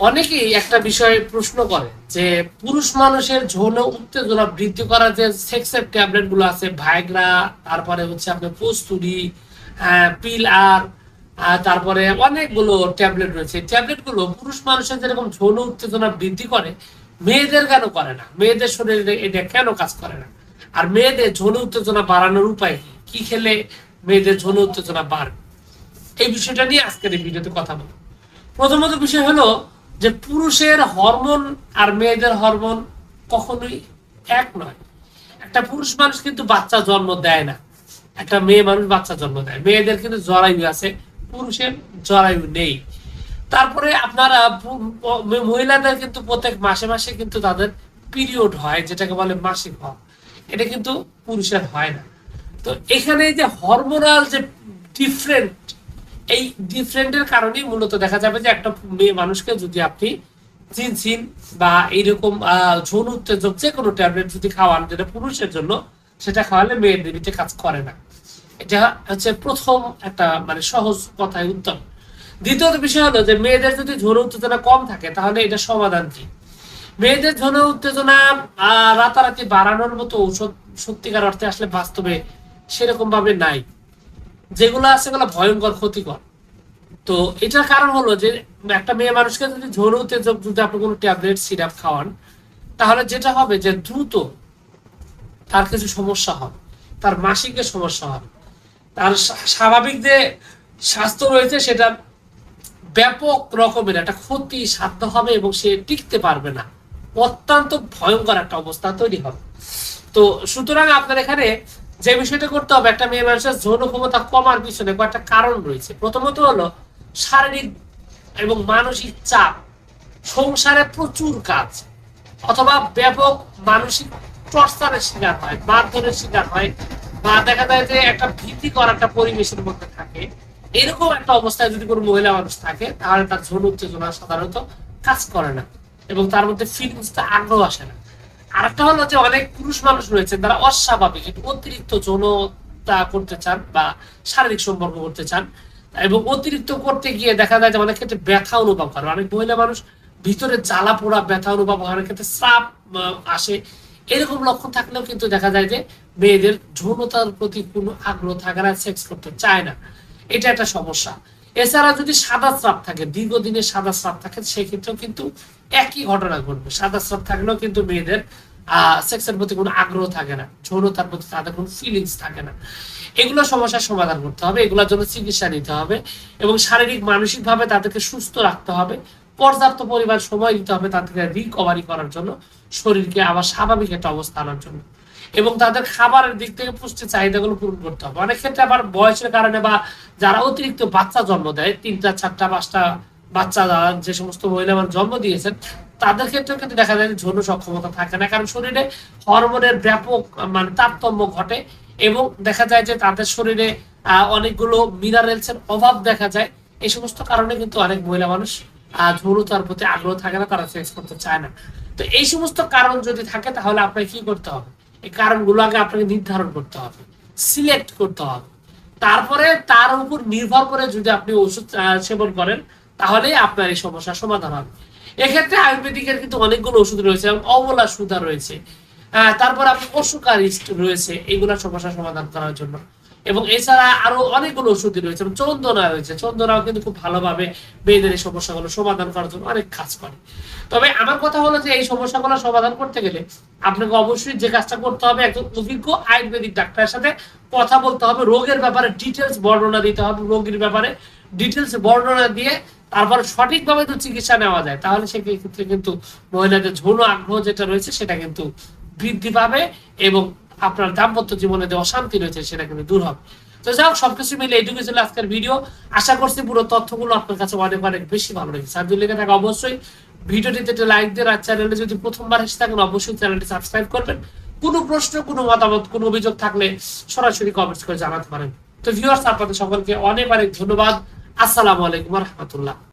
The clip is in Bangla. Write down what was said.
অনেকেই একটা বিষয়ে প্রশ্ন করে যে পুরুষ মানুষের যৌন উত্তেজনা বৃদ্ধি করার যে সেক্সের ট্যাবলেট গুলো আছে, ভাইগ্রা, তারপরে হচ্ছে আপনার কস্তুরি, পিল আর তারপরে অনেকগুলো ট্যাবলেট রয়েছে। ট্যাবলেট গুলো পুরুষ মানুষের যেরকম যৌন উত্তেজনা বৃদ্ধি করে, মেয়েদের কেন করে না? মেয়েদের শরীরে এটা কেন কাজ করে না? আর মেয়েদের যৌন উত্তেজনা বাড়ানোর উপায় কি? কি খেলে মেয়েদের যৌন উত্তেজনা বাড়বে? এই বিষয়টা নিয়ে আজকের এই ভিডিওতে কথা বলবো। প্রথমত বিষয় হলো যে পুরুষের হরমোন আর মেয়েদের হরমোন কখনোই এক নয়। একটা পুরুষ মানুষ কিন্তু বাচ্চা জন্ম দেয় না, একটা মেয়ে মানুষ বাচ্চা জন্ম দেয়। মেয়েদের কিন্তু জরায়ু আছে, পুরুষের জরায়ু নেই। তারপরে আপনারা মহিলাদের কিন্তু প্রত্যেক মাসে মাসে কিন্তু তাদের পিরিয়ড হয়, যেটাকে বলে মাসিক হওয়া। এটা কিন্তু পুরুষের হয় না। তো এখানে যে হরমোনাল যে ডিফারেন্ট, এই ডিফারেন্টের কারণেই মূলত দেখা যাবে যে একটা মেয়ে মানুষকে যদি আপনি জিনসিন বা এইরকম যৌন উত্তেজক যে কোনো ট্যাবলেট যদি খাওয়ান যেটা পুরুষের জন্য, সেটা খাওয়ালে মেয়ের দেবীতে কাজ করে না। এটা হচ্ছে প্রথম একটা মানে সহজ কথায় উত্তম। দ্বিতীয়ত বিষয় হলো যে মেয়েদের যদি যৌন উত্তেজনা কম থাকে তাহলে এটা সমাধান কি? মেয়েদের যৌন উত্তেজনা রাতারাতি বাড়ানোর মতো ঔষধ সত্যিকার অর্থে আসলে বাস্তবে সেরকম ভাবে নাই। যেগুলো আছে সেগুলো ভয়ঙ্কর ক্ষতিকর। তো এটার কারণ হলো যে একটা মেয়ে মানুষকে যদি যৌন উত্তেজক যদি আপনি কোনো ট্যাবলেট সিরাপ খাওয়ান, তাহলে যেটা হবে যে দ্রুত তার কিছু সমস্যা হবে, তার মাসিকের সমস্যা হবে, তার স্বাভাবিক যে স্বাস্থ্য রয়েছে সেটা ব্যাপক রকমের একটা ক্ষতি সাধ্য হবে এবং সে টিকতে পারবে না। অত্যন্ত ভয়ঙ্কর একটা অবস্থা তৈরি হবে। তো সুতরাং আপনার এখানে যে বিষয়টা করতে হবে, একটা মেয়ে মানুষের যৌন ক্ষমতা কমার পিছনে কয়েকটা কারণ রয়েছে। প্রথমত হলো শারীরিক এবং মানসিক চাপ, সংসারে প্রচুর কাজ, অথবা ব্যাপক মানসিক টর্চারের শিকার হয়, মারধরের শিকার হয়, বা দেখা যায় যে একটা ভীতিকর একটা পরিবেশের মধ্যে থাকে। এরকম একটা অবস্থায় যদি কোনো মহিলা মানুষ থাকে, তাহলে তার যৌন উত্তেজনা সাধারণত কাজ করে না এবং তার মধ্যে ফিলিংসটা আগ্রহ আসে না। আরেকটা হলো যে অনেক পুরুষ মানুষ রয়েছে তারা অস্বাভাবিক একটু অতিরিক্ত যৌনতা করতে চান বা শারীরিক সম্পর্ক করতে চান, এবং অতিরিক্ত করতে গিয়ে দেখা যায় যে অনেক ক্ষেত্রে ব্যথা অনুভব করে। অনেক মহিলা মানুষ ভিতরে জ্বালা পোড়া ব্যথা অনুভব হয়, অনেক ক্ষেত্রে স্রাব আসে। এরকম লক্ষণ থাকলেও কিন্তু দেখা যায় যে মেয়েদের যৌনতার প্রতি কোনো আগ্রহ থাকে না, সেক্স করতে চায় না। এটা একটা সমস্যা। এছাড়া যদি সাদা স্রাব থাকে, দীর্ঘদিনের সাদা স্রাব থাকে, সেক্ষেত্রেও কিন্তু একই ঘটনা ঘটবে। সাদা স্রাব থাকলেও কিন্তু মেয়েদের সেক্সের প্রতি কোনো আগ্রহ থাকে না, যৌনতার প্রতি তাদের কোনো ফিলিংস থাকে না। এগুলো সমস্যার সমাধান করতে হবে, এগুলোর জন্য চিকিৎসা নিতে হবে এবং শারীরিক মানসিক ভাবে তাদেরকে সুস্থ রাখতে হবে। পর্যাপ্ত পরিমাণ সময় দিতে হবে তাদেরকে রিকভারি করার জন্য, শরীরকে আবার স্বাভাবিক একটা অবস্থা আনার জন্য, এবং তাদের খাবারের দিক থেকে পুষ্টি চাহিদাগুলো পূরণ করতে হবে। অনেক ক্ষেত্রে আবার বয়সের কারণে বা যারা অতিরিক্ত বাচ্চা জন্ম দেয়, 3টা 4টা 5টা বাচ্চা যারা যে সমস্ত মহিলা জন্ম দিয়েছেন, তাদের ক্ষেত্রেও কিন্তু দেখা যায় যৌন সক্ষমতা থাকে না, কারণ শরীরে হরমোনের ব্যাপক মানে তারতম্য ঘটে এবং দেখা যায় যে তাদের শরীরে অনেকগুলো মিনারেলস এর অভাব দেখা যায়। এই সমস্ত কারণে কিন্তু অনেক মহিলা মানুষ যৌনতার প্রতি আগ্রহ থাকে না, তারা সেক্স করতে চায় না। তো এই সমস্ত কারণ যদি থাকে তাহলে আপনাকে কি করতে হবে? এই কারণগুলো আগে আপনাকে নির্ধারণ করতে হবে, সিলেক্ট করতে হবে। তারপরে তার উপর নির্ভর করে যদি আপনি ওষুধ সেবন করেন, তাহলে আপনার এই সমস্যার সমাধান হবে। এক্ষেত্রে আয়ুর্বেদিকের কিন্তু অনেকগুলো ওষুধ রয়েছে, অমলা সুধা রয়েছে, তারপর আপনি অসুকারিস্ট রয়েছে, এইগুলা সমস্যার সমাধান করার জন্য। এবং এছাড়া আরো অনেকগুলো ওষুধ রয়েছে, চন্দনা রয়েছে। চন্দনাও কিন্তু খুব ভালোভাবে মেয়েদের এই সমস্যাগুলো সমাধান করার জন্য অনেক কাজ করে। তবে আমার কথা হলো যে এই সমস্যাগুলো সমাধান করতে গেলে আপনাকে অবশ্যই যে কাজটা করতে হবে, একজন অভিজ্ঞ আয়ুর্বেদিক ডাক্তারের সাথে কথা বলতে হবে, রোগের ব্যাপারে ডিটেলস বর্ণনা দিতে হবে, রোগীর ব্যাপারে ডিটেলস বর্ণনা দিয়ে তারপর সঠিকভাবে তো চিকিৎসা নেওয়া যায়, তাহলে সেক্ষেত্রে কিন্তু মহিলাদের যৌন আগ্রহ যেটা রয়েছে সেটা কিন্তু বৃদ্ধি পাবে এবং আপনার দাম্পত্য জীবনে যে অশান্তি রয়েছে সেটা কিন্তু দূর হবে। তো যাই হোক, সবকিছু মিলে এইটুকু ছিল আজকের ভিডিও। আশা করছি পুরো তথ্যগুলো আপনার কাছে অনেক অনেক বেশি ভালো লেগেছে। আর যদি লেগে থাকে অবশ্যই ভিডিওটিতে একটা লাইক দিয়ে, আর চ্যানেলে যদি প্রথমবার এসে থাকেন অবশ্যই চ্যানেলটি সাবস্ক্রাইব করবেন। কোনো প্রশ্ন, কোনো মতামত, কোনো অভিযোগ থাকলে সরাসরি কমেন্টস করে জানাতে পারেন। তো ভিউয়ার্স, আপনাদের সকলকে অনেক অনেক ধন্যবাদ। আসসালামু আলাইকুম ওয়া রাহমাতুল্লাহ।